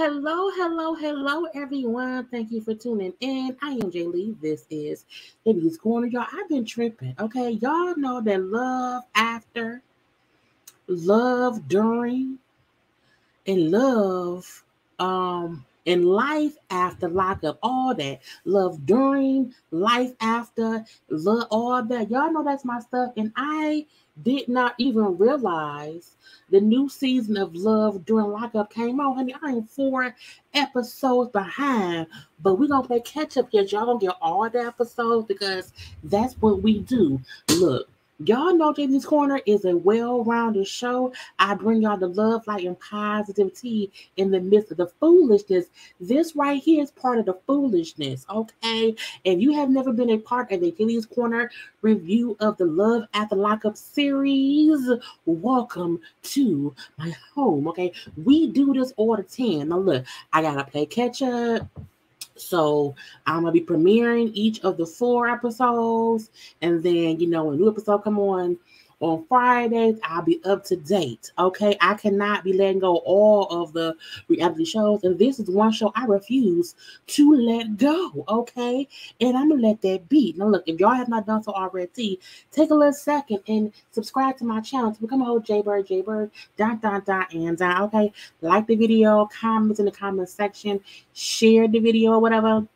Hello, everyone. Thank you for tuning in. I am Jaylee. This is JayLeesCorner. Y'all, I've been tripping, okay? Y'all know that love after, love during, and love and life after lockup, all that. Love during, life after, love, all that. Y'all know that's my stuff. And I did not even realize the new season of Love During Lockup came on. Honey, I am 4 episodes behind. But we're gonna play catch up here. Y'all gonna get all the episodes because that's what we do. Look. Y'all know JayLee's Corner is a well-rounded show. I bring y'all the love, light, and positivity in the midst of the foolishness. This right here is part of the foolishness, okay? If you have never been a part of the JayLee's Corner review of the Love After Lockup series, welcome to my home, okay? We do this all the time. Now look, I gotta play catch-up. So I'm gonna be premiering each of the 4 episodes, and then when a new episode come on Fridays, I'll be up to date. Okay, I cannot be letting go all of the reality shows, and this is one show I refuse to let go. Okay, and I'm gonna let that be. Now, look, if y'all have not done so already, take a little second and subscribe to my channel to become a whole JayBird, and okay, like the video, comments in the comment section, share the video or whatever.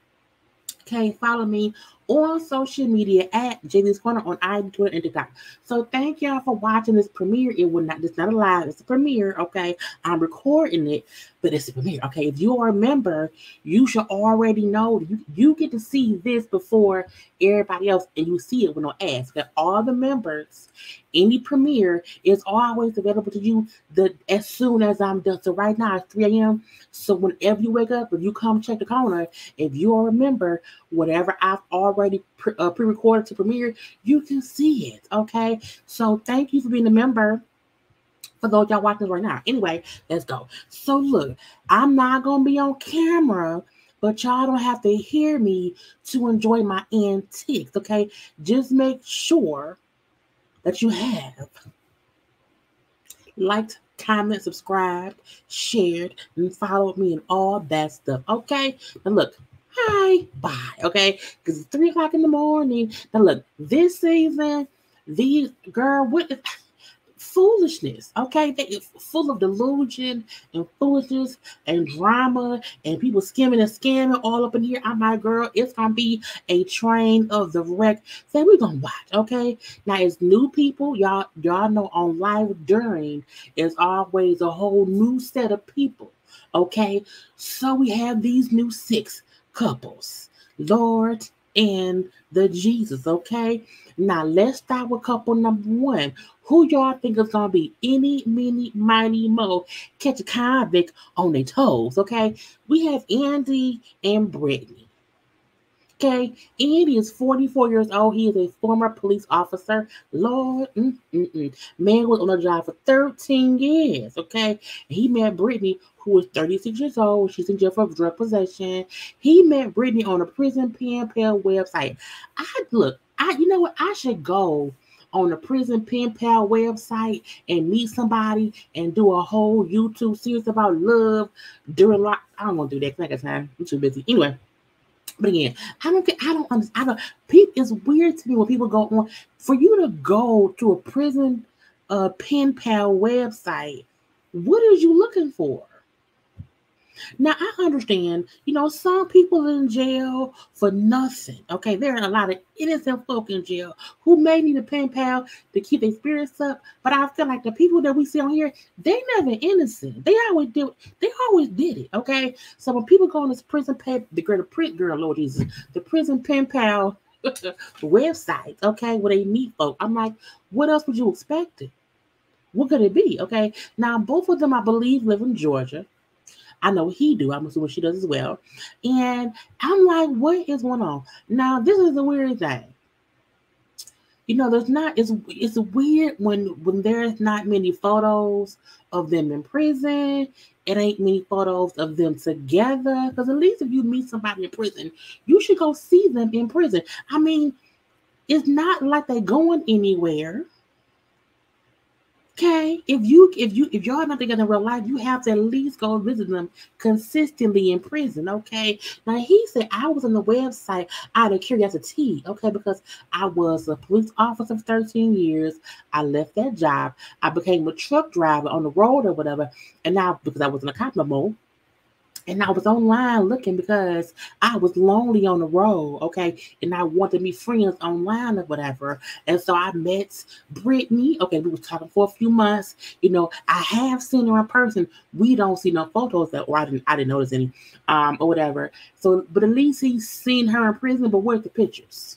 Okay, follow me on social media at JayLeesCorner on IG, Twitter, and TikTok. So thank y'all for watching this premiere. It's not a live, it's a premiere, okay? I'm recording it, but it's a premiere, okay? If you are a member, you should already know you get to see this before everybody else, and you see it with no ads. Because all the members, any premiere is always available to you as soon as I'm done. So right now it's 3 a.m. So whenever you wake up, if you come check the corner, if you are a member, whatever I've already pre-recorded to premiere, you can see it, okay? So thank you for being a member. For those y'all watching right now. Anyway, let's go. So look, I'm not going to be on camera, but y'all don't have to hear me to enjoy my antics, okay? Just make sure that you have liked, comment, subscribed, shared, and followed me and all that stuff, okay? Now look, hi, bye, okay? Because it's 3 o'clock in the morning. Now look, this season, what foolishness, okay? They full of delusion and foolishness and drama and people skimming and scamming all up in here. I'm like, girl, it's gonna be a train of the wreck. So we're gonna watch, okay? Now, as new people, y'all know on Live During is always a whole new set of people, okay? So we have these new 6 couples, Lord and the Jesus, okay? Now let's start with couple number 1. Who y'all think is gonna be any, mini, mighty, mo catch a convict on their toes? Okay, we have Andy and Brittany. Okay, Andy is 44 years old. He is a former police officer. Lord, man was on the job for 13 years. Okay, and he met Brittany, who is 36 years old. She's in jail for drug possession. He met Brittany on a prison pen pal website. You know what? I should go on the prison pen pal website and meet somebody and do a whole YouTube series about love during lock. I don't want to do that. I got time. I'm too busy. Anyway, but again, I don't understand. It's weird to me when people go on. For you to go to a prison pen pal website, what are you looking for? Now, I understand, some people in jail for nothing, okay? There are a lot of innocent folk in jail who may need a pen pal to keep their spirits up, but I feel like the people that we see on here, they never innocent. They always did it, okay? So when people go on this prison pen, Lord Jesus, the prison pen pal websites, okay, where they meet folk, I'm like, what else would you expect? What could it be, okay? Now, both of them, I believe, live in Georgia. I know he do. I'm assuming she does as well. And I'm like, what is going on? Now, this is a weird thing. It's weird when there's not many photos of them in prison. It ain't many photos of them together. Because at least if you meet somebody in prison, you should go see them in prison. I mean, it's not like they're going anywhere. Okay, if y'all not together in real life, you have to at least go visit them consistently in prison. Okay. Now he said I was on the website out of curiosity. Okay, because I was a police officer for 13 years. I left that job. I became a truck driver on the road or whatever, and now because I wasn't a cop no more. And I was online looking because I was lonely on the road, okay? And I wanted to meet friends online or whatever. And so I met Brittany. Okay, we were talking for a few months. I have seen her in person. We don't see no photos that, or I didn't notice any, or whatever. So, but at least he's seen her in prison. But where's the pictures?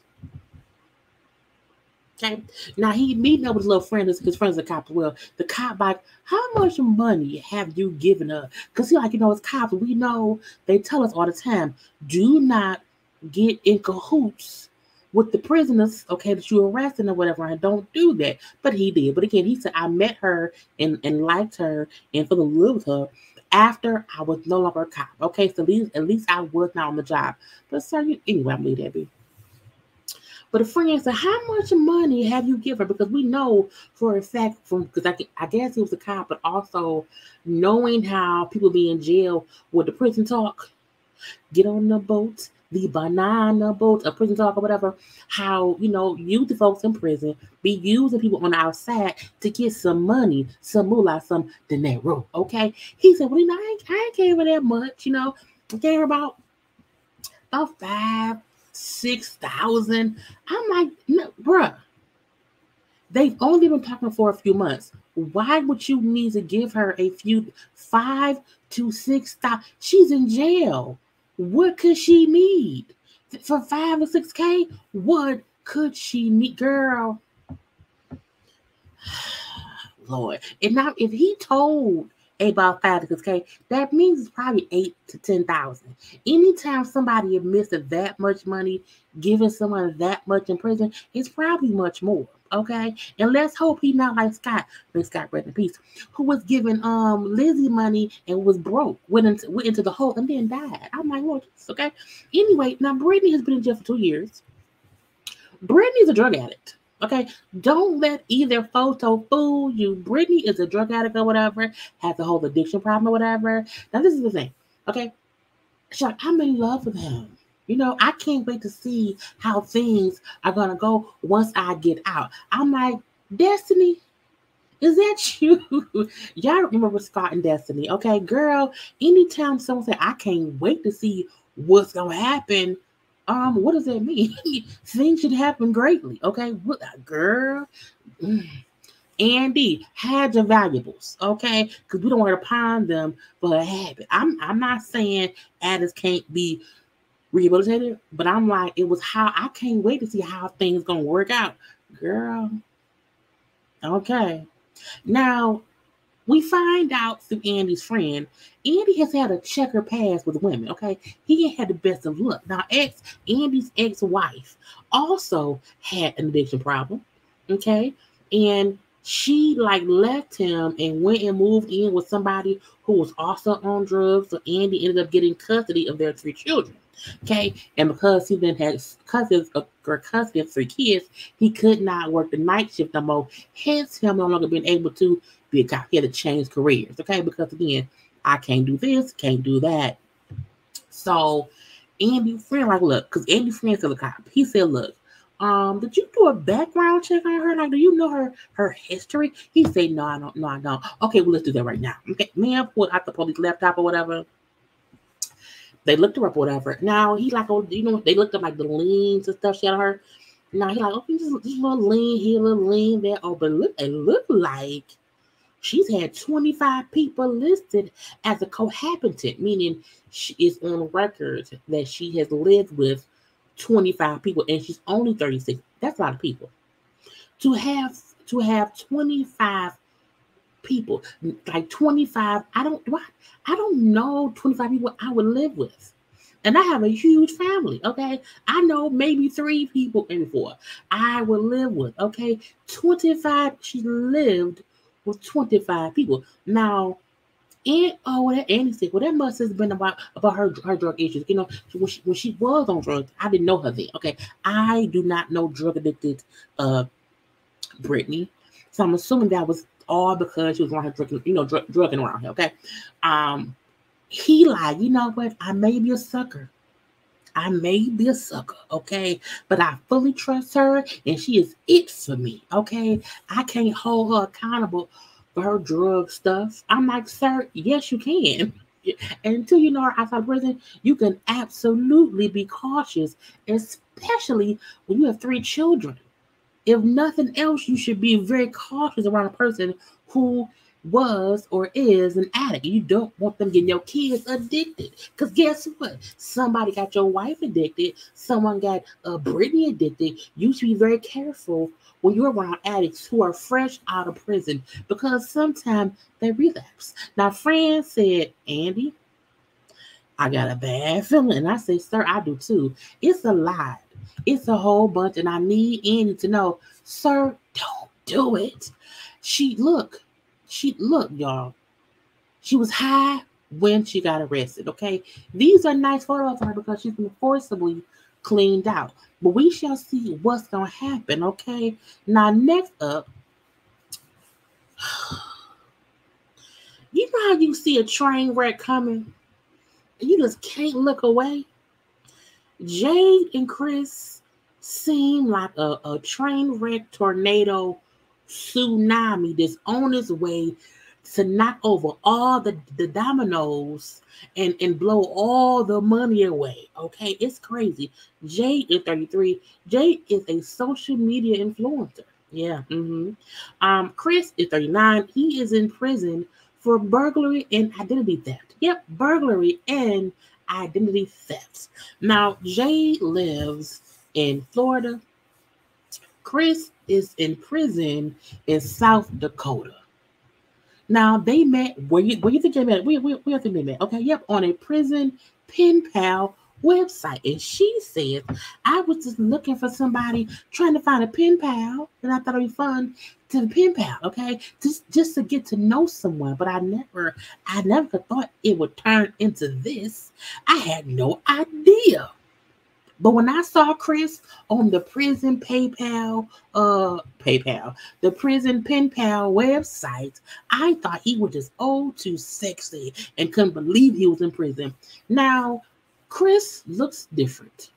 Okay. Now he meeting up with his little friend. His friend's a cop as well. The cop like, how much money have you given her? Because he like, as cops, we know they tell us all the time, do not get in cahoots with the prisoners, okay, that you arrested or whatever, and don't do that. But he did. But again, he said I met her and liked her and fell in love with her after I was no longer a cop. Okay, so at least I was not on the job. But sir, anyway, I'm leaving that be. But a friend said, how much money have you given her? Because we know for a fact because I guess he was a cop, but also knowing how people be in jail with the prison talk, get on the boat, the banana boat, a prison talk or whatever, how, you the folks in prison be using people on the outside to get some money, some moolah, some dinero, okay? He said, well, I ain't gave her that much, I gave her about 5,000-6,000. I'm like, no, bruh, they've only been talking for a few months. Why would you need to give her a few 5,000 to 6,000? She's in jail. What could she need for 5 or 6K? What could she need, girl? Lord, and now if he told about 5 to 6K, that means it's probably 8 to 10,000. Anytime somebody admits that much money, giving someone that much in prison, it's probably much more. Okay, and let's hope he's not like Scott, rest in peace, who was giving Lizzie money and was broke, went into the hole and then died. I'm like, Lord, okay. Anyway, now Brittany has been in jail for 2 years. Brittany's a drug addict. Okay, don't let either photo fool you. Brittany is a drug addict or whatever, has a whole addiction problem or whatever. Now, this is the thing, okay? Chuck, I'm in love with him. I can't wait to see how things are going to go once I get out. I'm like, Destiny, is that you? Y'all remember Scott and Destiny, okay? Girl, anytime someone say, I can't wait to see what's going to happen, what does that mean? Things should happen greatly, okay? What, girl? Andy, had your valuables, okay? Because we don't want to pawn them for a habit. I'm not saying addicts can't be rehabilitated, but I'm like, it was how I can't wait to see how things gonna work out, girl. Okay. Now, we find out through Andy's friend, Andy has had a checker past with women, okay? He ain't had the best of luck. Now, Andy's ex-wife also had an addiction problem, okay? And she left him and went and moved in with somebody who was also on drugs. So Andy ended up getting custody of their 3 children, okay? And because he then had custody of 3 kids, he could not work the night shift no more. Hence, him no longer being able to be a cop. He had to change careers, okay? Because again, I can't do this, can't do that. So Andy's friend look, because Andy's friend still a cop. He said, look, did you do a background check on her? Do you know her history? He said, no, I don't. Okay, well, let's do that right now. Okay, man, pulled out the police laptop or whatever. They looked her up or whatever. Now he they looked up the liens and stuff she had on her. Now he okay, just a little lien here, a little lien there. Oh, but it looked like she's had 25 people listed as a cohabitant, meaning she is on record that she has lived with 25 people, and she's only 36. That's a lot of people. To have 25 people, 25. I don't know 25 people I would live with, and I have a huge family. Okay, I know maybe 3 people, maybe 4 I would live with. Okay, 25. She lived with 25 people. Now, Andy said, well, that must have been about her drug issues. When she was on drugs, I didn't know her then. Okay, I do not know drug addicted Brittany, so I'm assuming that was all because she was around here drinking, drugging around here. Okay. He like, you know what? I may be a sucker. Okay? But I fully trust her, and she is it for me, okay? I can't hold her accountable for her drug stuff. I'm like, sir, yes, you can. And until you know her outside prison, you can absolutely be cautious, especially when you have 3 children. If nothing else, you should be very cautious around a person who was or is an addict. You don't want them getting your kids addicted. Because guess what? Somebody got your wife addicted. Someone got Brittany addicted. You should be very careful when you're around addicts who are fresh out of prison, because sometimes they relapse. Now, Fran said, Andy, I got a bad feeling. And I said, sir, I do too. It's a lot. It's a whole bunch. And I need Andy to know, sir, don't do it. Look, y'all. She was high when she got arrested, okay? These are nice photos of her because she's been forcibly cleaned out. But we shall see what's going to happen, okay? Now, next up, you know how you see a train wreck coming? And you just can't look away? Jade and Chris seem like a train wreck tornado tsunami that's on its way to knock over all the dominoes and blow all the money away. Okay, it's crazy. Jade is 33. Jade is a social media influencer. Yeah. Chris is 39. He is in prison for burglary and identity theft. Yep, burglary and identity theft. Now, Jade lives in Florida. Chris is in prison in South Dakota. Now, they met, where you think they met? Where think they met? Okay, yep, on a prison pen pal website. And she said, I was just looking for somebody, trying to find a pen pal, and I thought it'd be fun to pen pal, okay? Just to get to know someone. But I never thought it would turn into this. I had no idea. But when I saw Chris on the prison the prison pen pal website, I thought he was just too sexy and couldn't believe he was in prison. Now, Chris looks different.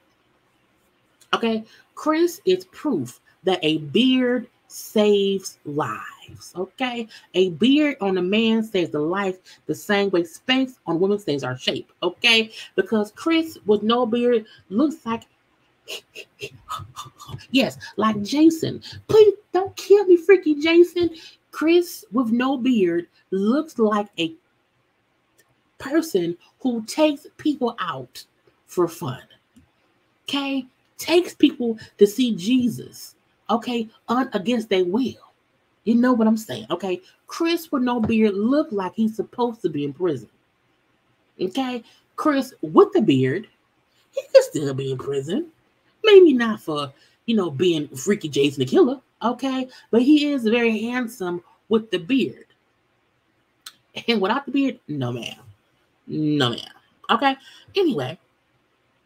Okay, Chris is proof that a beard saves lives. Okay, a beard on a man saves the life the same way Spanx on women saves our shape. Okay, because Chris with no beard looks like yes, like Jason. Please don't kill me, freaky Jason. Chris with no beard looks like a person who takes people out for fun. Okay, takes people to see Jesus. Okay, against their will. You know what I'm saying? Okay, Chris with no beard looked like he's supposed to be in prison. Okay, Chris with the beard, he could still be in prison. Maybe not for, being freaky Jason the Killer. Okay, but he is very handsome with the beard. And without the beard, no ma'am. No ma'am. Okay, anyway.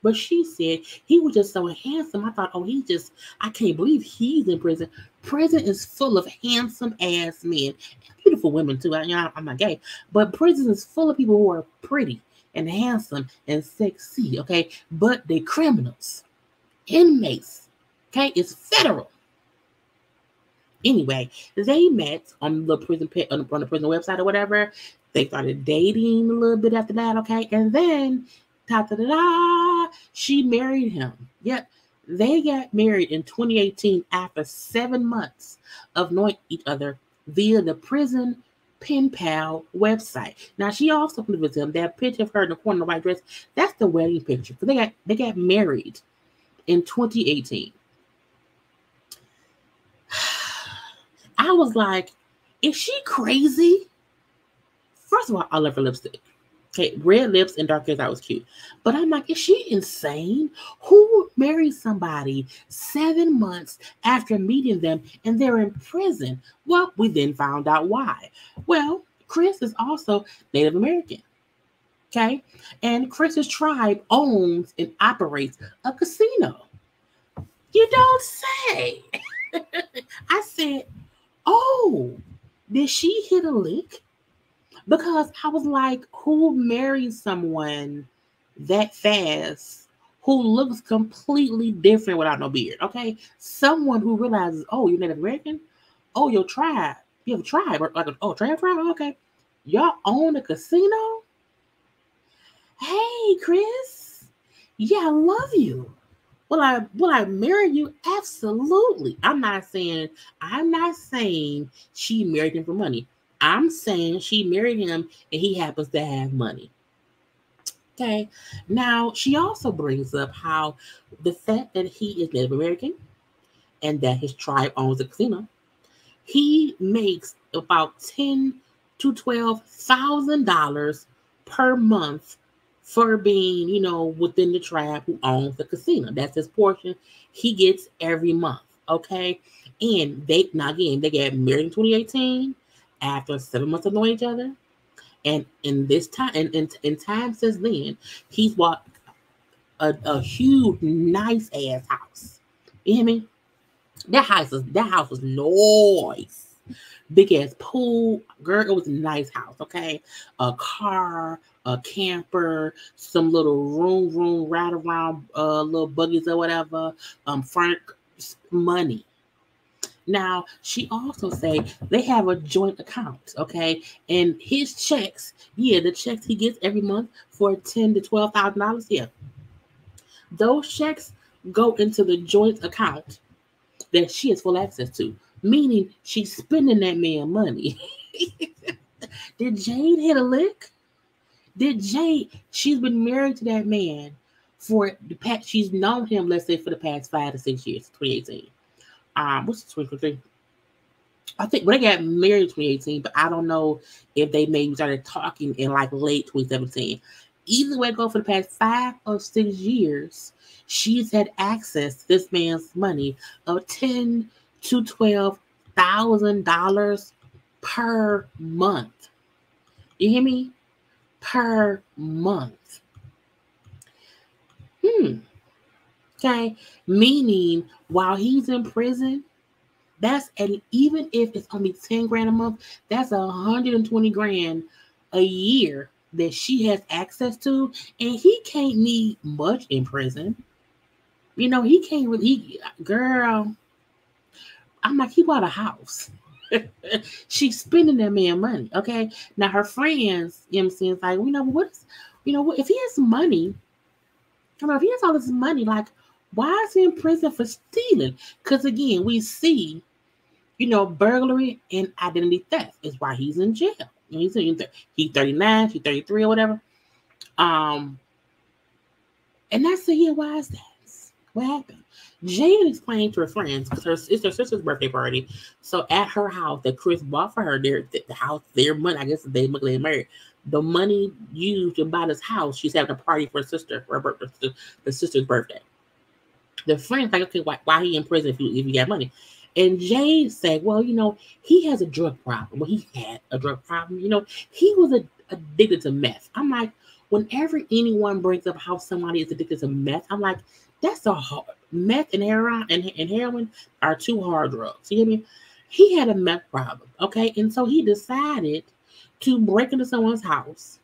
But she said he was just so handsome. I thought, I can't believe he's in prison. Prison is full of handsome ass men and beautiful women too. I'm not gay, but prison is full of people who are pretty and handsome and sexy. Okay, but they're criminals, inmates. Okay, it's federal. Anyway, they met on the prison on the prison website or whatever. They started dating a little bit after that. Okay, and then she married him. Yep. They got married in 2018 after 7 months of knowing each other via the prison pen pal website. Now, she also lived with him. That picture of her in the corner in the white dress, that's the wedding picture. So they got married in 2018. I was like, is she crazy? First of all, I love her lipstick. Okay, red lips and dark hair, that was cute. But I'm like, is she insane? Who married somebody 7 months after meeting them and they're in prison? Well, we then found out why. Well, Chris is also Native American. Okay, and Chris's tribe owns and operates a casino. You don't say. I said, oh, Did she hit a lick? Because I was like, who marries someone that fast who looks completely different without no beard? Okay. Someone who realizes, oh, you're Native American? Oh, your tribe. You have a tribe. Or like, oh, tribe? Okay. Y'all own a casino? Hey, Chris. Yeah, I love you. Will I marry you? Absolutely. I'm not saying she married him for money. I'm saying she married him and he happens to have money. Okay. Now she also brings up how the fact that he is Native American and that his tribe owns a casino, he makes about $10,000 to $12,000 per month for being, within the tribe who owns the casino. That's his portion he gets every month. Okay. And they get married in 2018 after 7 months of knowing each other. And in this time, in time since then, he's bought a huge, nice ass house. You hear me? That house was nice. Big ass pool, girl. It was a nice house. Okay, a car, a camper, some little room right around little buggies or whatever. Frank money. Now she also say they have a joint account. Okay, and his checks, the checks he gets every month for $10,000 to $12,000. Yeah, those checks go into the joint account that she has full access to, meaning she's spending that man money. Did Jade hit a lick? She's been married to that man for the past, she's known him, let's say, for the past 5 to 6 years, 2018. What's 2023? I think they got married in 2018, but I don't know if they maybe started talking in like late 2017. Either way, go for the past 5 or 6 years, she's had access to this man's money of $10,000 to $12,000 per month. You hear me? Per month. Okay. Meaning, while he's in prison, even if it's only 10 grand a month, that's 120 grand a year that she has access to, and he can't need much in prison. He can't really, girl. I'm like, he bought a house. She's spending that man money. Okay. Now her friends, I'm saying, it's like, what, if he has money, if he has all this money, like, why is he in prison for stealing? Because again, we see, burglary and identity theft is why he's in jail. He's 39, she's 33 or whatever. And that's why is that? What happened? Jade explained to her friends, because it's her sister's birthday party. So at her house that Chris bought for her, the house, their money, I guess they married. The money used to buy this house, she's having a party for her sister, for the sister's birthday. The friends like, okay, why he in prison if you got money? And Jade said, well, he has a drug problem. Well, he had a drug problem. He was addicted to meth. I'm like, whenever anyone brings up how somebody is addicted to meth, I'm like, that's a hard, meth and heroin are 2 hard drugs. You hear me? He had a meth problem. Okay. And so he decided to break into someone's house.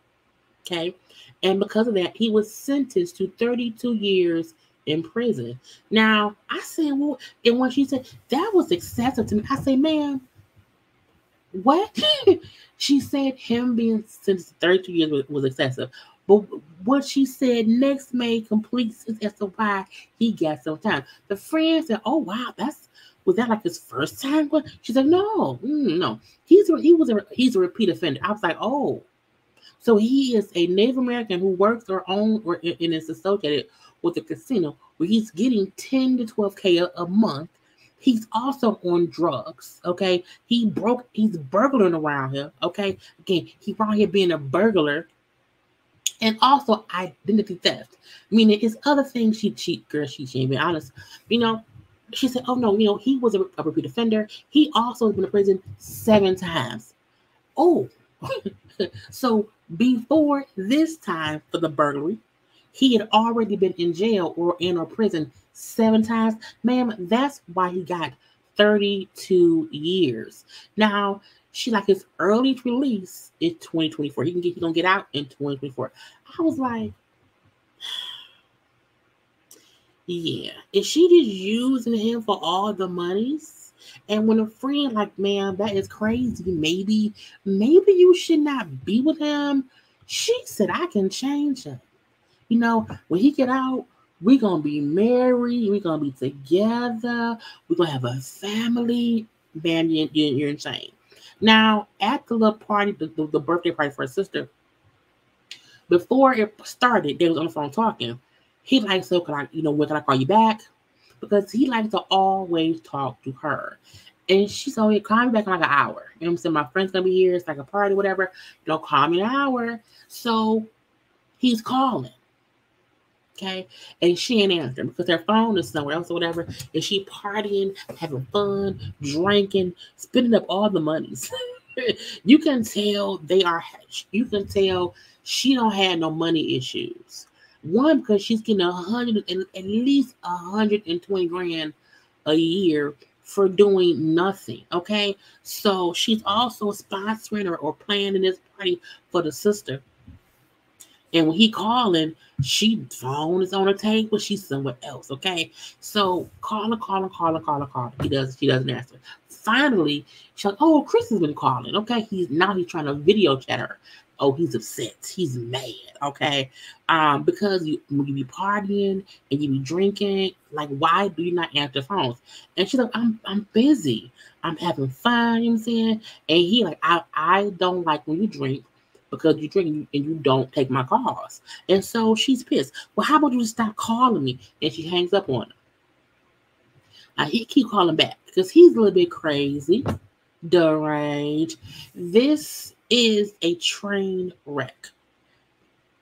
Okay. And because of that, he was sentenced to 32 years in prison. Now, I said, well, and when she said that was excessive to me, I say, ma'am, what? She said him being sentenced to 32 years was excessive. But what she said next made complete sense as to why he got some time. The friend said, oh, wow, was that like his first time? She said, no. He's a repeat offender. I was like, oh. So he is a Native American who works or owns or is associated with a casino where he's getting 10 to 12K a month. He's also on drugs. Okay. He's burglaring around here. Okay. Again, he's around here being a burglar and also identity theft. Meaning it's other things she ain't being honest. She said, oh no, he was a repeat offender. He also has been in prison 7 times. Oh, so before this time for the burglary, he had already been in jail or in a prison 7 times. Ma'am, that's why he got 32 years. Now, She like his earliest release is 2024. He gonna get out in 2024. I was like, yeah, is she just using him for all the monies? And when a friend like, man, that is crazy. Maybe you should not be with him. She said, I can change him. You know, when he get out, we're gonna be married. We're gonna be together. We're gonna have a family. Man, you're insane. Now, at the little party, the birthday party for her sister, before it started, they was on the phone talking. He like, so can I, when can I call you back? Because he likes to always talk to her. And she's always call me back in like an hour. You know what I'm saying? My friend's gonna be here, it's like a party, whatever. Call me in an hour. So he's calling. Okay, and she ain't answering because her phone is somewhere else or whatever. And she partying, having fun, drinking, spending up all the monies. You can tell you can tell she don't have no money issues. One, because she's getting at least 120 grand a year for doing nothing. Okay, so she's also sponsoring or planning this party for the sister. And when he calling, she phone is on the table. She's somewhere else. Okay. So calling. She doesn't answer. Finally, she's like, oh, Chris has been calling. Okay. He's trying to video chat her. Oh, he's upset. He's mad. Okay. Because when you be partying and you be drinking, like, why do you not answer phones? And she's like, I'm busy. I'm having fun, you know what I'm saying? And he like, I don't like when you drink, because you drink and you don't take my calls. And so she's pissed. Well, how about you just stop calling me? And she hangs up on him. He keep calling back because he's a little bit crazy, deranged. This is a train wreck.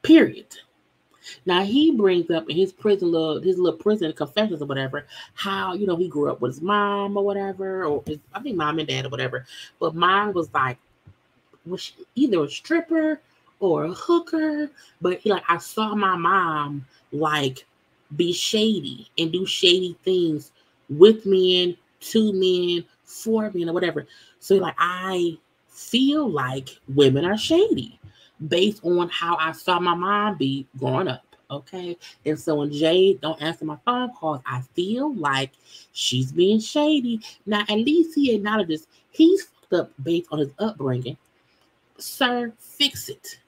Period. Now he brings up in his little prison confessions or whatever, how he grew up with his mom or whatever, or I think mom and dad or whatever. But mom was like, was either a stripper or a hooker, but I saw my mom like be shady and do shady things with men, to men, for men, or whatever. So I feel like women are shady based on how I saw my mom be growing up. Okay. And so when Jay don't answer my phone calls, I feel like she's being shady. Now, at least he acknowledges he's fucked up based on his upbringing. Sir, fix it.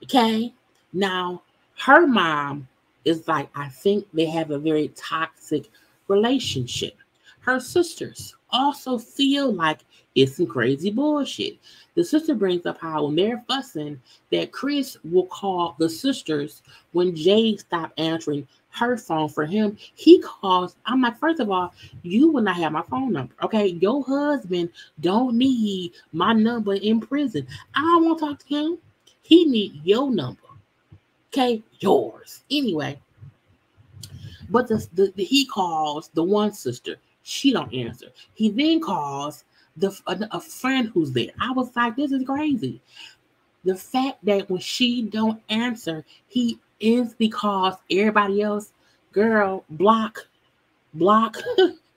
Okay? Now, her mom is like, I think they have a very toxic relationship. Her sisters also feel like it's some crazy bullshit. The sister brings up how when they're fussing, that Chris will call the sisters when Jay stopped answering her phone for him. He calls. I'm like, first of all, you will not have my phone number. Okay, your husband don't need my number in prison. I don't want to talk to him. He need your number. Okay, yours. Anyway, but he calls the one sister. She don't answer. He then calls a friend who's there. I was like, this is crazy. The fact that when she don't answer, he is because everybody else, girl, block,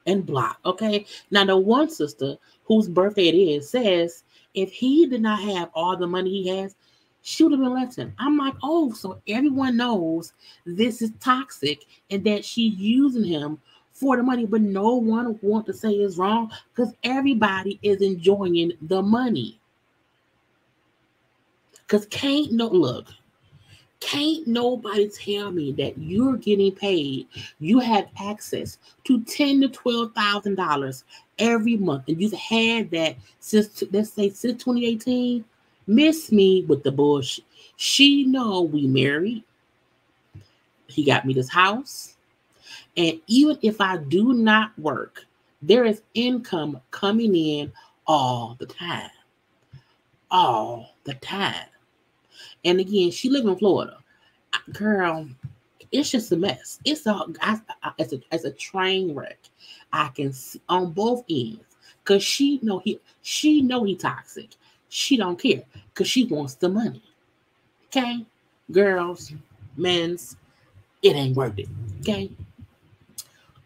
and block. Okay. Now the one sister whose birthday it is says if he did not have all the money he has, she would have been left him. I'm like, oh, so everyone knows this is toxic and that she's using him for the money, but no one wants to say it's wrong because everybody is enjoying the money. Because can't nobody tell me that you're getting paid. You have access to $10,000 to $12,000 every month, and you've had that since 2018. Miss me with the bullshit. She know we married. He got me this house, and even if I do not work, there is income coming in all the time. All the time. And again, she lives in Florida. Girl, it's just a mess. It's a train wreck. I can see on both ends. Cause she know he toxic. She don't care. Cause she wants the money. Okay? Girls, men's, it ain't worth it. Okay?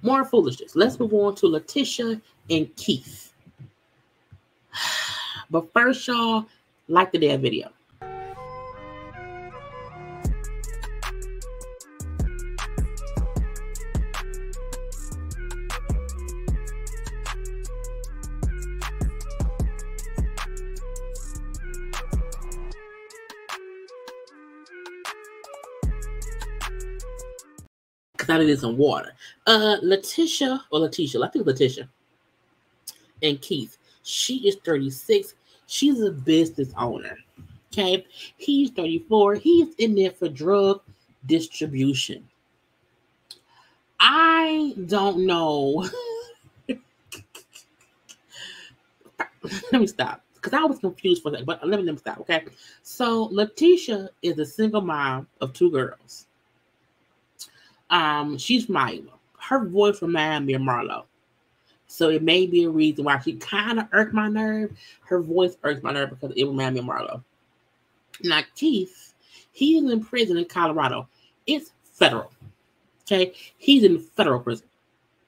More foolishness. Let's move on to Letitia and Keith. But first, y'all, like the damn video. Because I needed some water. Letitia, I think Letitia, and Keith. She is 36. She's a business owner. Okay. He's 34. He's in there for drug distribution. I don't know. Let me stop. Because I was confused for that. But let me stop. Okay. So Letitia is a single mom of 2 girls. She's from Iowa. Her voice reminds me of Marlo. So it may be a reason why she kind of irked my nerve. Her voice irks my nerve because it reminds me of Marlo. Now, Keith, he's in prison in Colorado. It's federal. Okay? He's in federal prison.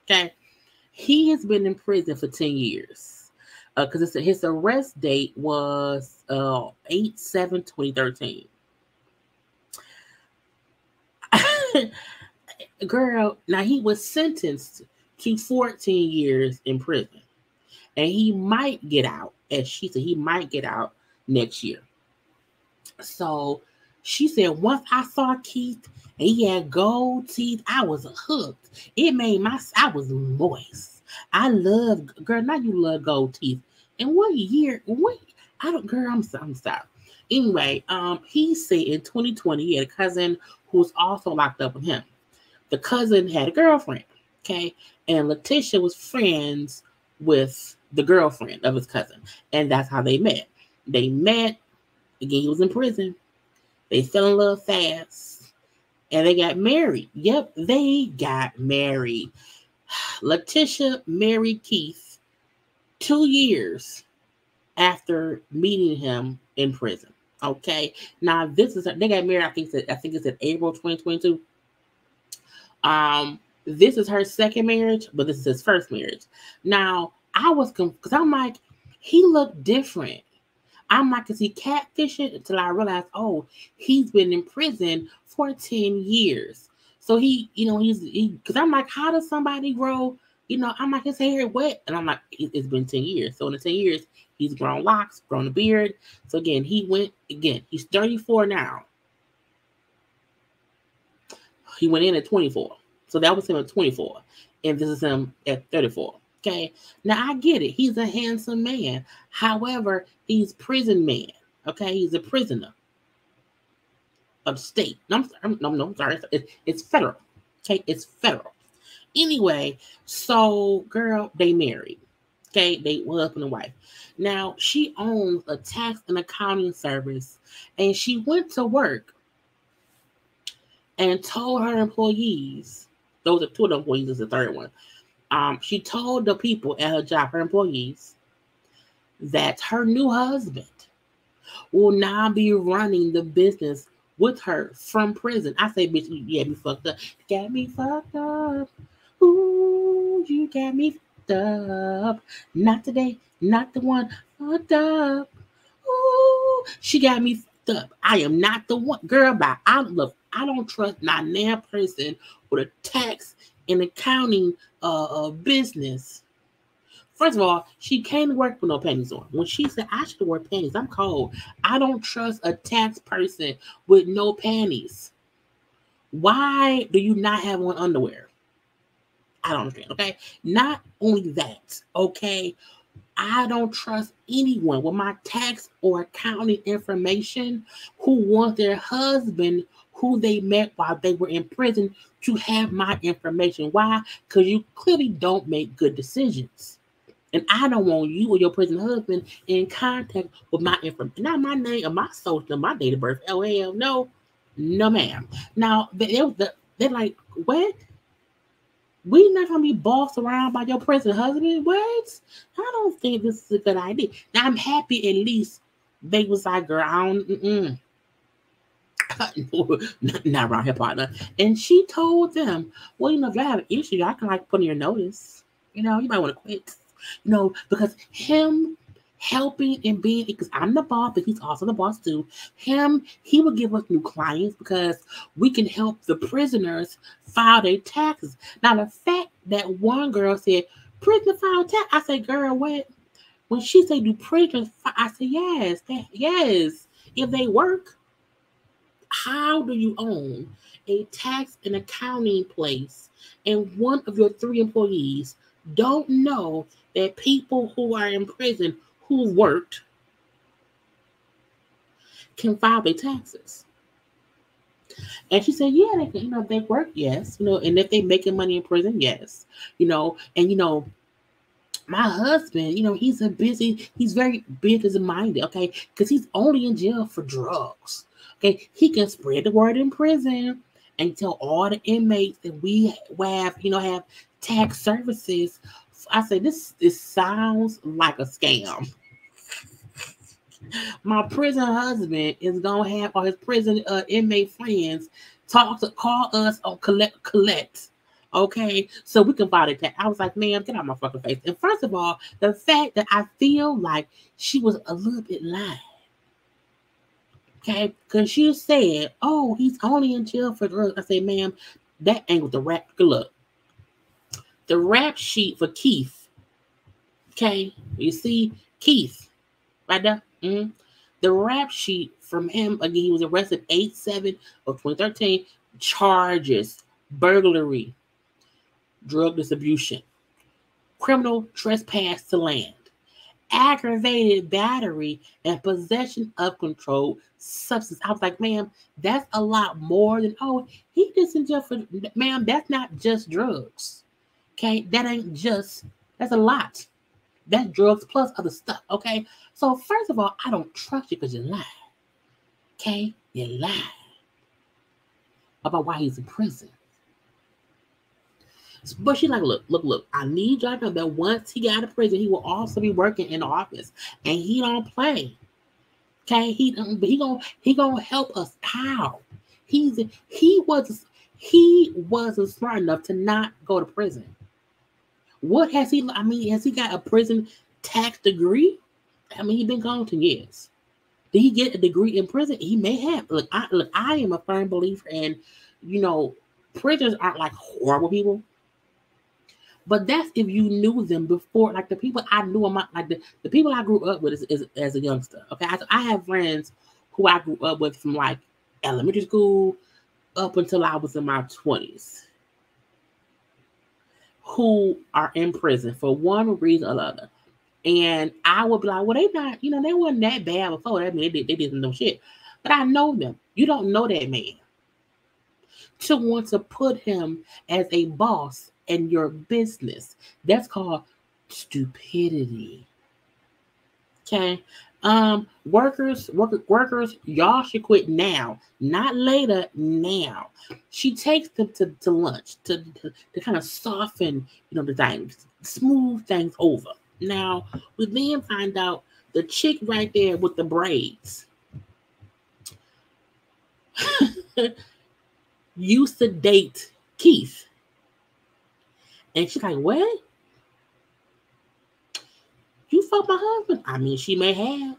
Okay? He has been in prison for 10 years. Because his arrest date was 8/7/2013. Girl, now he was sentenced to 14 years in prison. And he might get out, as she said, he might get out next year. So she said, once I saw Keith and he had gold teeth, I was hooked. It made I was moist. I love, girl, now you love gold teeth. And what year, I'm sorry. Anyway, he said in 2020, he had a cousin who was also locked up with him. The cousin had a girlfriend, okay? And Letitia was friends with the girlfriend of his cousin. And that's how they met. They met, again, he was in prison. They fell in love fast. And they got married. Yep, they got married. Letitia married Keith 2 years after meeting him in prison. Okay? Now, they got married, I think it's in April 2022. This is her second marriage, but this is his first marriage. Now, I was because I'm like, he looked different. I'm like, is he catfishing? Until I realized, oh, he's been in prison for 10 years. So because I'm like, how does somebody grow? I'm like, his hair wet. And I'm like, it's been 10 years. So in the 10 years, he's grown locks, grown a beard. So again, he's 34 now. He went in at 24. So that was him at 24. And this is him at 34. Okay. Now I get it. He's a handsome man. However, he's prison man. Okay. He's a prisoner of the state. No, I'm sorry. It's federal. Okay. It's federal. Anyway, so girl, they married. Okay. They were husband and wife. Now she owns a tax and accounting service, and she went to work and told her employees, those are 2 of the employees, this is the third one. She told the people at her job, her employees, that her new husband will now be running the business with her from prison. I say, bitch, you got me fucked up. You got me fucked up. Ooh, you got me fucked up. Not today, not the one. Fucked up. Ooh, she got me fucked up. I am not the one. Girl, bye. I don't trust not now person with a tax and accounting business. First of all, she came to work with no panties on. When she said, I should wear panties, I'm cold. I don't trust a tax person with no panties. Why do you not have on underwear? I don't understand, okay? Not only that, okay? I don't trust anyone with my tax or accounting information who wants their husband who they met while they were in prison to have my information. Why? Because you clearly don't make good decisions. And I don't want you or your prison husband in contact with my information. Not my name or my social, my date of birth. LL, no, ma'am. Now, they're like, what? We not going to be bossed around by your prison husband? What? I don't think this is a good idea. Now, I'm happy at least they was like, girl, I don't, not around here, partner. And she told them, well, if y'all have an issue, y'all can put in your notice. You might want to quit. Because him helping and being, because I'm the boss, but he's also the boss too. He will give us new clients because we can help the prisoners file their taxes. Now, the fact that one girl said, prisoner file tax, I said, girl, what? When she said, do prisoners file? I said, yes, yes. If they work, how do you own a tax and accounting place and one of your 3 employees don't know that people who are in prison who worked can file their taxes? And she said, yeah, they can, they work, yes, and if they making money in prison, yes, and my husband, he's very business minded, okay, because he's only in jail for drugs. Okay, he can spread the word in prison and tell all the inmates that we have tax services. I say this sounds like a scam. My prison husband is gonna have all his prison inmate friends call us on collect. Okay, so we can file the tax. I was like, man, get out my fucking face. And first of all, the fact that I feel like she was a little bit lying. Okay, because she said, oh, he's only in jail for drugs. I said, ma'am, that ain't with the rap. Look, the rap sheet for Keith. Okay, you see Keith right there? Mm-hmm. The rap sheet from him, again, he was arrested 8/7 of 2013, charges, burglary, drug distribution, criminal trespass to land, aggravated battery, and possession of controlled substance. I was like, ma'am, that's a lot more than, oh, he just in jail for, ma'am, that's not just drugs. Okay, that's a lot. That's drugs plus other stuff. Okay, so first of all, I don't trust you because you lied. Okay, you lied about why he's in prison. But she's like, look, I need y'all to know that once he got out of prison, he will also be working in the office. And he don't play. Okay? He gonna help us. How? He wasn't smart enough to not go to prison. What has he, has he got a prison tax degree? He's been gone 10 years. Did he get a degree in prison? He may have. Look, I am a firm believer in, prisoners aren't like horrible people. But that's if you knew them before, like the people I knew, the people I grew up with as a youngster. Okay, I have friends who I grew up with from like elementary school up until I was in my 20s, who are in prison for one reason or another. And I would be like, well, they not, they weren't that bad before. That mean they didn't know shit. But I know them. You don't know that man to want to put him as a boss in your business. That's called stupidity. Okay. Workers, y'all should quit now, not later, now. She takes them to lunch to kind of soften, the things, smooth things over. Now, we then find out the chick right there with the braids used to date Keith. And she's like, what? You fucked my husband? She may have.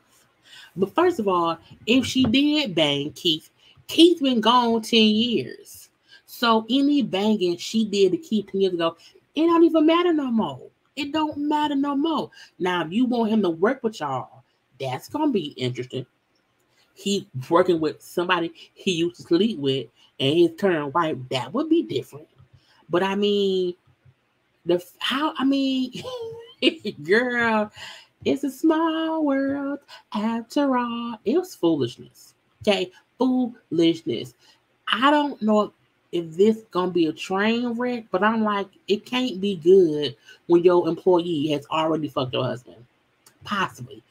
But first of all, if she did bang Keith been gone 10 years. So any banging she did to Keith 10 years ago, it don't even matter no more. It don't matter no more. Now, if you want him to work with y'all, that's going to be interesting. He working with somebody he used to sleep with and he's turned white. That would be different. But girl, it's a small world after all. It was foolishness. Okay, foolishness. I don't know if this gonna be a train wreck, but I'm like, it can't be good when your employee has already fucked your husband. Possibly.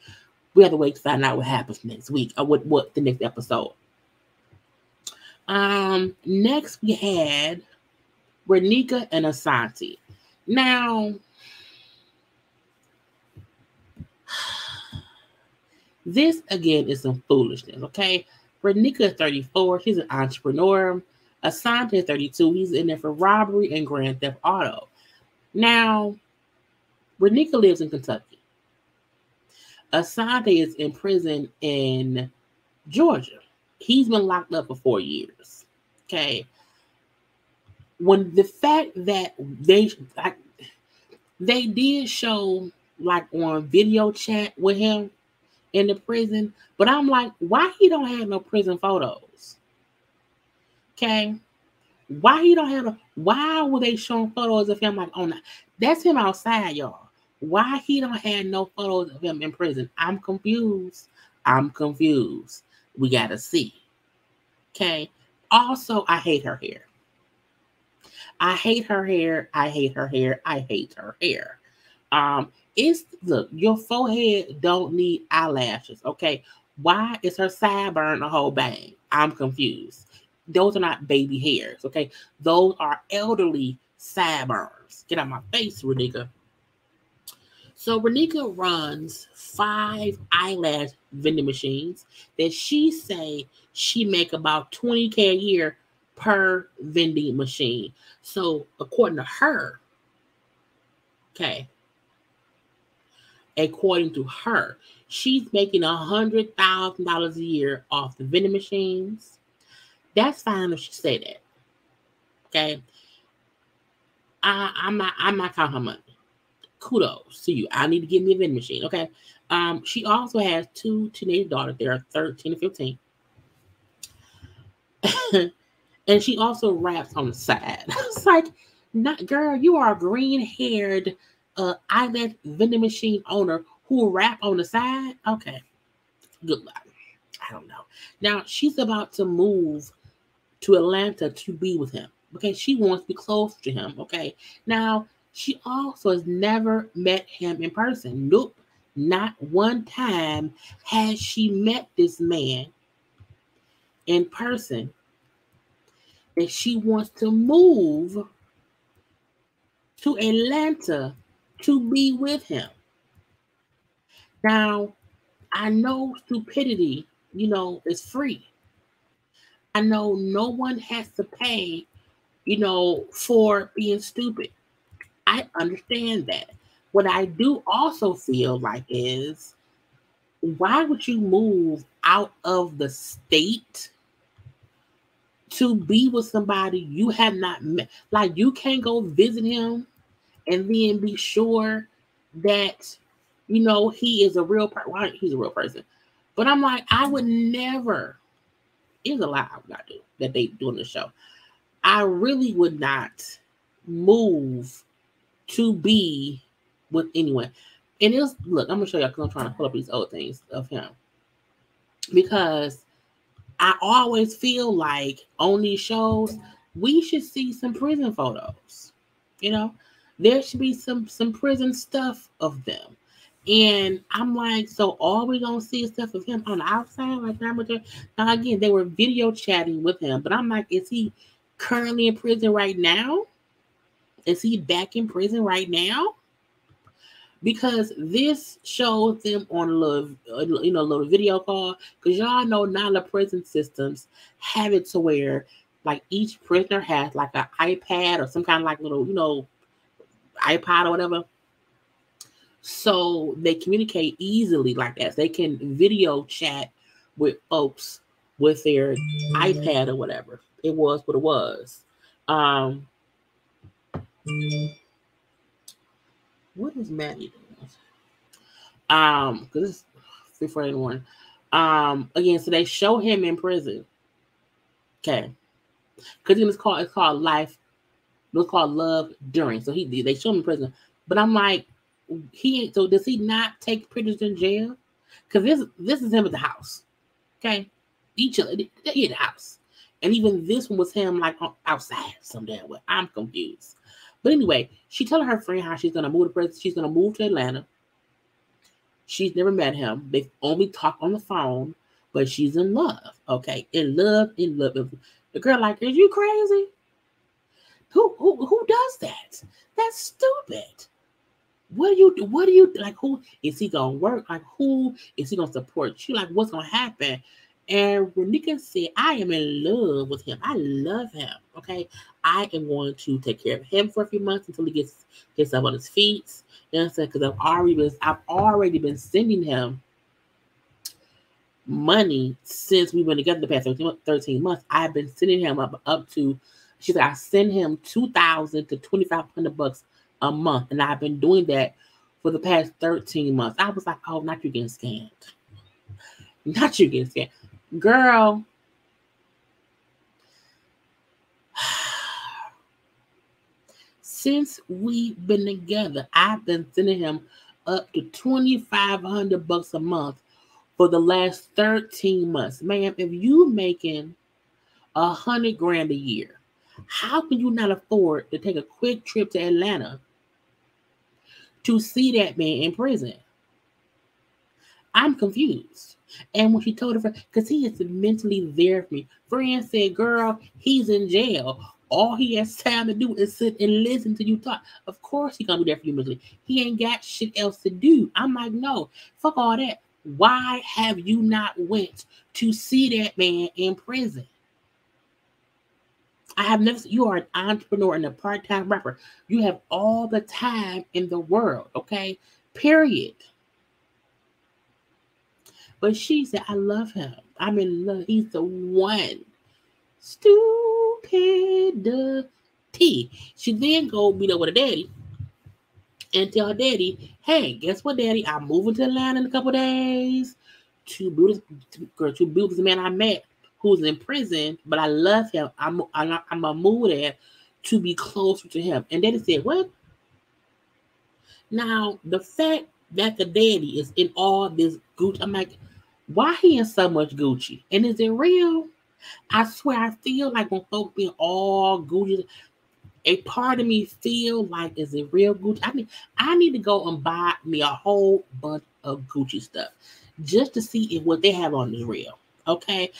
We have to wait to find out what happens next week or what the next episode. Next we had Renika and Asante. Now, this again is some foolishness, okay? Renika is 34, she's an entrepreneur. Asante is 32, he's in there for robbery and grand theft auto. Now, Renika lives in Kentucky. Asante is in prison in Georgia. He's been locked up for 4 years. Okay. When the fact that they did show like on video chat with him in the prison, but I'm like, why he don't have no prison photos? Okay. Why were they showing photos of him like on that's him outside, y'all? Why he don't have no photos of him in prison? I'm confused. We gotta see. Okay. Also, I hate her hair. Look, your forehead don't need eyelashes. Okay. Why is her sideburn a whole bang? I'm confused. Those are not baby hairs, okay? Those are elderly sideburns. Get out my face, Renika. So Renika runs 5 eyelash vending machines that she say she make about $20K a year per vending machine. So according to her, okay, she's making $100,000 a year off the vending machines. That's fine if she say that. Okay. I'm not counting her money. Kudos to you. I need to get me a vending machine. Okay. She also has 2 teenage daughters. They are 13 and 15. And she also raps on the side. It's like, not girl, you are a green-haired eyelash vending machine owner who rap on the side. Okay. Good luck. I don't know. Now she's about to move to Atlanta to be with him. Okay, she wants to be close to him. Okay, now she also has never met him in person. Nope, not one time has she met this man in person. And she wants to move to Atlanta to be with him. Now, I know stupidity, is free. I know no one has to pay, for being stupid. I understand that. What I do also feel like is, why would you move out of the state to be with somebody you have not met? Like, you can't go visit him and then be sure that, he is a real person. Well, he's a real person. But I'm like, I would never. It's a lot I do that they do in the show. I really would not move to be with anyone. And look, I'm gonna show y'all because I'm trying to pull up these old things of him. Because I always feel like on these shows, we should see some prison photos. There should be some prison stuff of them. And I'm like, so all we gonna see is stuff of him on the outside? Like that? Now again, they were video chatting with him, but I'm like, is he currently in prison right now? Is he back in prison right now? Because this shows them on a little video call. Because y'all know now the prison systems have it to where like each prisoner has like an iPad or some kind of like little, iPod or whatever. So they communicate easily like that. So they can video chat with folks with their iPad or whatever. It was what it was. What is Maddie doing? Because it's 3:41. Again, so they show him in prison. Okay. Because it's called Life. It's called Love During. So they show him in prison. But I'm like, so does he not take pictures in jail? Because this is him at the house. Okay. Each other in the house. And even this one was him like outside some damn way. I'm confused. But anyway, she telling her friend how she's gonna move to prison. She's gonna move to Atlanta. She's never met him. They've only talked on the phone, but she's in love. Okay. In love. The girl like, are you crazy? Who does that? That's stupid. What do you like? Who is he gonna work? Like, who is he gonna support you? Like, what's gonna happen? And Renika said, I am in love with him. I love him. Okay. I am going to take care of him for a few months until he gets up on his feet. You know what I'm saying? Because I've already been sending him money since we've been together the past 13 months. I've been sending him up to, she said, I send him $2,000 to $2,500 a month. And I've been doing that for the past 13 months. I was like, oh, not you getting scammed. Not you getting scammed. Girl, since we've been together, I've been sending him up to $2,500 a month for the last 13 months. Ma'am, if you making $100,000 a year, how can you not afford to take a quick trip to Atlanta to see that man in prison? I'm confused. And when she told her friend, because he is mentally there for me, friend said, girl, he's in jail. All he has time to do is sit and listen to you talk. Of course he's gonna be there for you mentally. He ain't got shit else to do. I'm like, no, fuck all that. Why have you not went to see that man in prison? I have never. You are an entrepreneur and a part-time rapper. You have all the time in the world. Okay, period. But she said, I love him. I'm in love. He's the one. Stupidity. She then go meet up with her daddy and tell her daddy, hey, guess what, daddy? I'm moving to Atlanta in a couple days to be with this man I met who's in prison, but I love him. I'm gonna move there to be closer to him. And daddy said, what? Now, the fact that the daddy is in all this Gucci, I'm like, why he in so much Gucci? And is it real? I swear, I feel like when folks being all Gucci, a part of me feel like, is it real Gucci? I need to go and buy me a whole bunch of Gucci stuff just to see if what they have on is real. Okay,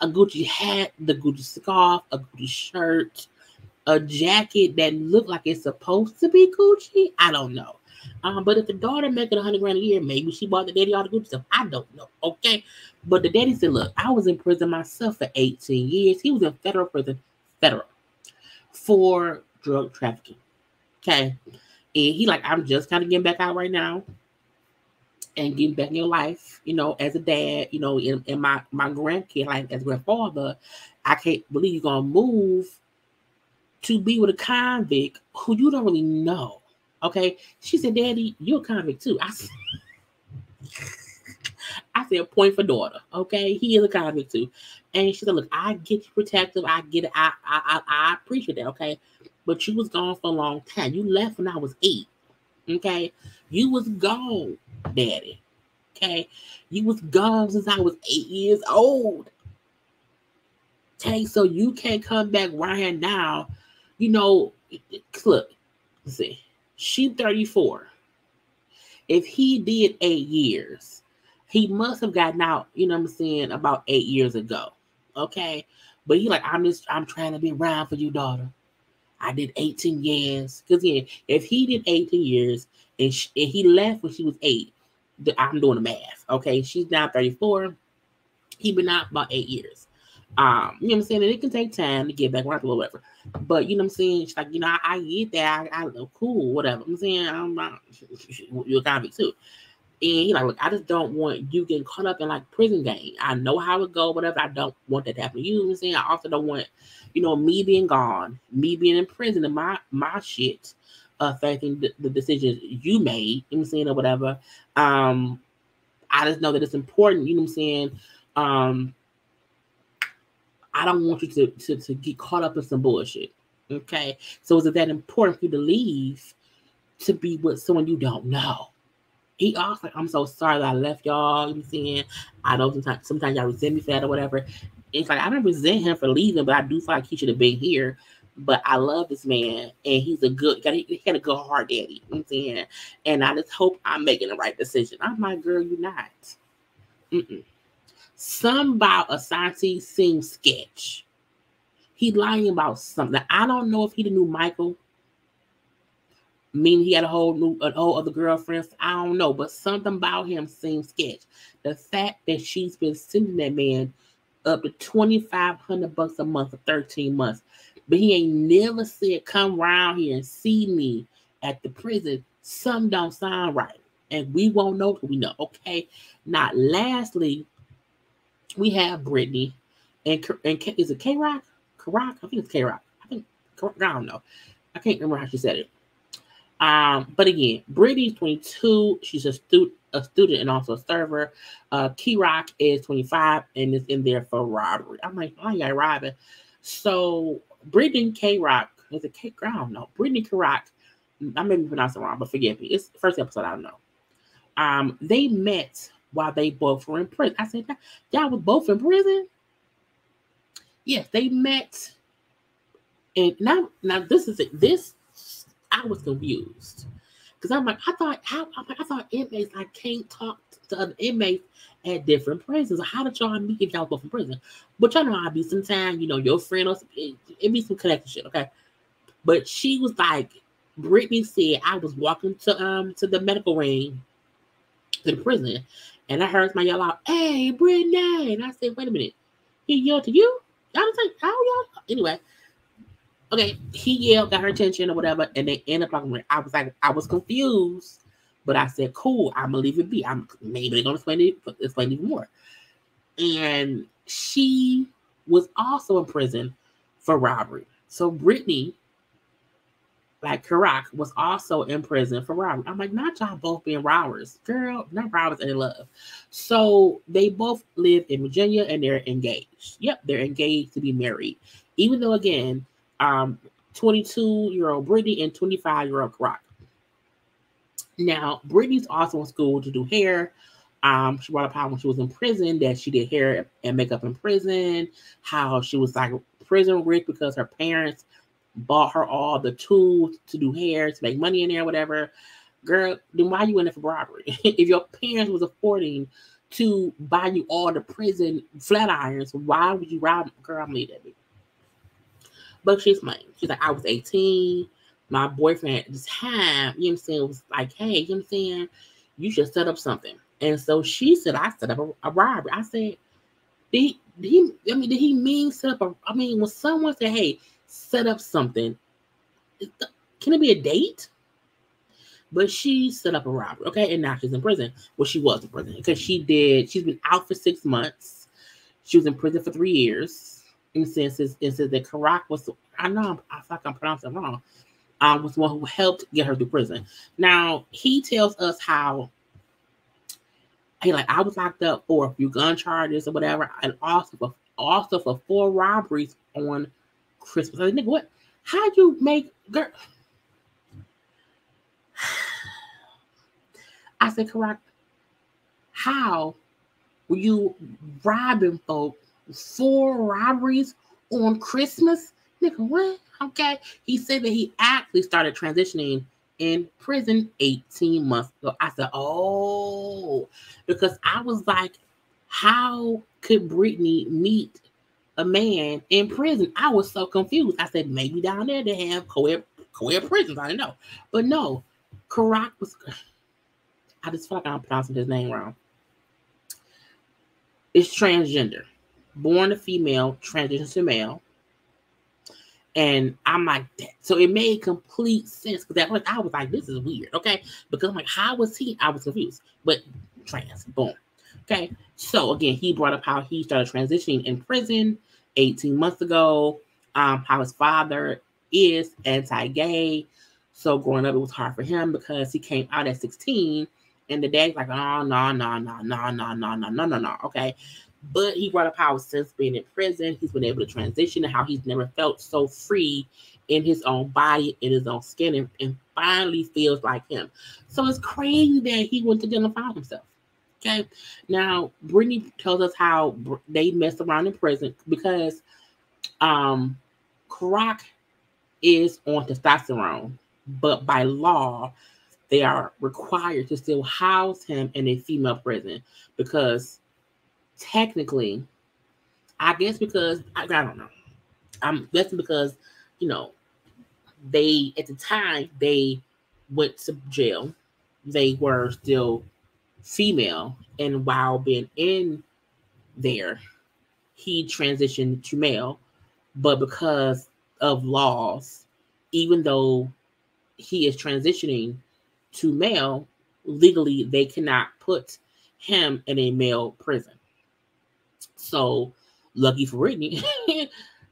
a Gucci hat, the Gucci scarf, a Gucci shirt, a jacket that look like it's supposed to be Gucci. I don't know. But if the daughter making $100,000 a year, maybe she bought the daddy all the Gucci stuff. I don't know. Okay. But the daddy said, look, I was in prison myself for 18 years. He was in federal prison, for drug trafficking. Okay. And he like, I'm just kind of getting back out right now and getting back in your life, as a dad, in my grandkid life as a grandfather. I can't believe you're going to move to be with a convict who you don't really know. Okay. She said, daddy, you're a convict too. I said, point for daughter. Okay. He is a convict too. And she said, look, I get you protective. I get it. I appreciate that. Okay. But you was gone for a long time. You left when I was 8. Okay. You was gone, daddy. Okay. You was gone since I was 8 years old. Okay. So you can't come back right here now. Look, let's see. She's 34. If he did 8 years, he must have gotten out, about 8 years ago. Okay. But he like, I'm trying to be around for you, daughter. I did 18 years. Because if he did 18 years and he left when she was 8, I'm doing the math. Okay. She's now 34. He been out about 8 years. You know what I'm saying? And it can take time to get back around or whatever. But you know what I'm saying? She's like, I get that. I cool, whatever. I'm saying, you're a convict too. And he like, look, I just don't want you getting caught up in like prison game. I know how it go, whatever. I don't want that to happen to you. You know what I'm saying? I also don't want, me being gone, me being in prison and my shit affecting the decisions you made, you know what I'm saying, or whatever. I just know that it's important, you know what I'm saying? I don't want you to get caught up in some bullshit. Okay. So is it that important for you to leave to be with someone you don't know? He also like, I'm so sorry that I left y'all. You know what I'm saying? I know sometimes y'all resent me for that or whatever. It's like I don't resent him for leaving, but I do feel like he should have been here. But I love this man, and he had a good heart, daddy. You know what I'm saying? And I just hope I'm making the right decision. I'm like, girl, you're not. Something about Asante seems sketch. He lying about something. I don't know if he knew Michael Meaning he had an whole other girlfriend. I don't know, but something about him seems sketch. The fact that she's been sending that man up to $2,500 a month for 13 months, but he ain't never said, "Come around here and see me at the prison." Some don't sound right, and we won't know till we know. Okay. Now, lastly, we have Brittany, and is it K-Rock? K-Rock? I think it's K-Rock. I don't know. I can't remember how she said it. But again, Brittany's 22. She's a student and also a server. K-Rock is 25 and is in there for robbery. I'm like, oh, you robbing. So Brittany K-Rock, is it K-Rock? I don't know. Brittany K-Rock, I may be pronouncing it wrong, but forgive me. It's the first episode, I don't know. They met while they both were in prison. I said, y'all were both in prison? Yes, they met. And now this is it. This, I was confused. Because I'm like, I thought inmates can't talk to other inmates at different prisons. How did y'all meet if y'all both in prison? But y'all know I'll be sometime, your friend or it be some connection shit, okay? But she was like, Brittany said, I was walking to the medical wing to the prison, and I heard somebody yell out, "Hey, Brittany!" And I said, "Wait a minute, he yelled to you?" I was like, "How y'all?" Anyway, okay, he yelled, got her attention or whatever, and they ended up talking to me. I was like, I was confused, but I said, "Cool, I'm gonna leave it be. Maybe they're gonna explain even more." And she was also in prison for robbery. So Brittany, like Karak, was also in prison for robbery. I'm like, not y'all both being robbers. Girl, not robbers in love. So they both live in Virginia and they're engaged. Yep, they're engaged to be married. Even though, again, 22-year-old Brittany and 25-year-old Karak. Now, Brittany's also in school to do hair. She brought up how when she was in prison that she did hair and makeup in prison, how she was like prison rich because her parents bought her all the tools to do hair, to make money in there, whatever. Girl, then why you in there for robbery? If your parents was affording to buy you all the prison flat irons, why would you rob? Girl, I'm leaving that bitch. But she's like, I was 18. My boyfriend at the time, you know what I'm saying, was like, hey, you know what I'm saying, you should set up something. And so she said, I set up a robbery. I said, did he mean set up when someone said, hey, set up something, can it be a date? But she set up a robbery, okay? And now she's in prison. Well, she was in prison because she's been out for 6 months. She was in prison for 3 years. And since that Karak was, I know I feel like I'm pronouncing it wrong, was the one who helped get her through prison. Now, he tells us how, I was locked up for a few gun charges or whatever, and also for 4 robberies on Christmas. I said, nigga, what? How you make, girl? I said, correct. How were you robbing folk 4 robberies on Christmas? Nigga, what? Okay. He said that he actually started transitioning in prison 18 months ago. I said, oh, because I was like, how could Brittany meet a man in prison? I was so confused. I said, maybe down there they have co-ed prisons. I don't know. But no, Karak was, I just feel like I'm pronouncing his name wrong. It's transgender. Born a female, transitions to male. And I'm like, that. So it made complete sense. Because I was like, this is weird. Okay. Because I'm like, how was he? I was confused. But trans. Boom. Okay. So again, he brought up how he started transitioning in prison 18 months ago. How his father is anti-gay. So growing up, it was hard for him because he came out at 16. And the dad's like, oh, no. Okay. But he brought up how since being in prison, he's been able to transition and how he's never felt so free in his own body, in his own skin, and finally feels like him. So it's crazy that he went to jail and found himself. Okay. Now, Brittany tells us how they messed around in prison because Karak is on testosterone, but by law, they are required to still house him in a female prison because technically, I guess because, I don't know. I'm guessing because, they, at the time, they went to jail. They were still female, and while being in there, he transitioned to male. But because of laws, even though he is transitioning to male, legally they cannot put him in a male prison. So, lucky for Brittany,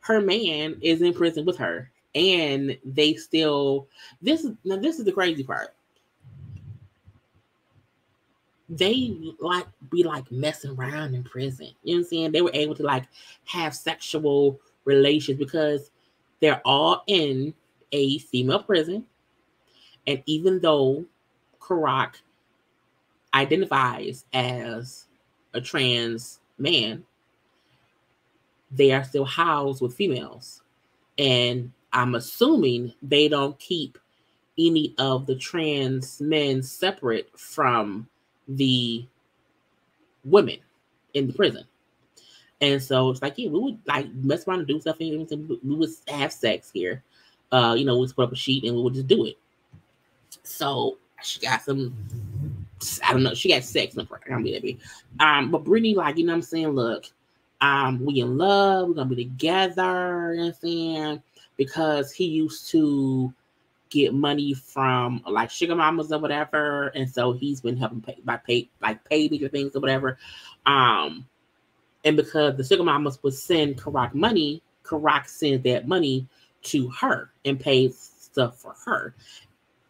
her man is in prison with her, and they still. This is the crazy part. They be messing around in prison. You know what I'm saying? They were able to have sexual relations because they're all in a female prison, and even though Karak identifies as a trans man, they are still housed with females. And I'm assuming they don't keep any of the trans men separate from the women in the prison. And so it's yeah, we would mess around and do stuff. We would have sex here. We would put up a sheet and we would just do it. So she got some, I don't know, she got sex in the baby. But Brittany, you know what I'm saying? Look, we in love, we're gonna be together, you know what I'm saying? Because he used to get money from sugar mamas or whatever, and so he's been helping pay bigger things or whatever. And because the sugar mamas would send Karak money, Karak sends that money to her and pays stuff for her.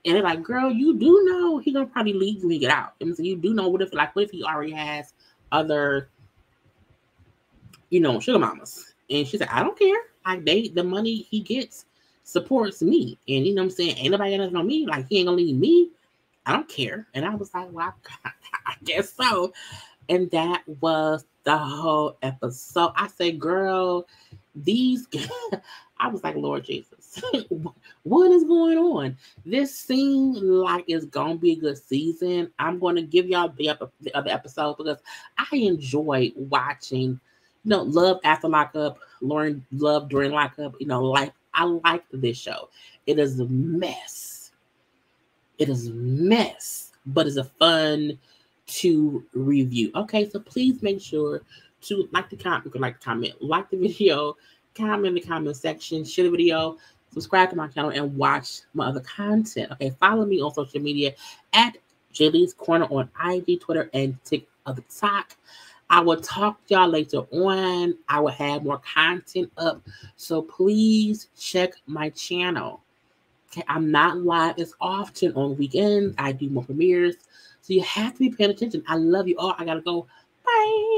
And they're like, girl, you do know he gonna probably leave when he get out. And so you do know what if he already has other, sugar mamas. And she said, I don't care. The money he gets supports me. And you know what I'm saying? Ain't nobody got nothing on me. He ain't gonna leave me. I don't care. And I was like, well, I guess so. And that was the whole episode. I said, girl, I was like, Lord Jesus, what is going on? This seems like it's going to be a good season. I'm going to give y'all the other episode because I enjoy watching, Love After Lockup, learn Love During Lockup. I like this show. It is a mess. But it's a fun to review. Okay, so please make sure to like the video, comment in the comment section, share the video, subscribe to my channel, and watch my other content. Okay, follow me on social media at JayLeesCorner on IG, Twitter, and TikTok. I will talk to y'all later on. I will have more content up, so please check my channel. Okay, I'm not live as often on weekends. I do more premieres. So you have to be paying attention. I love you all. I gotta go. Bye.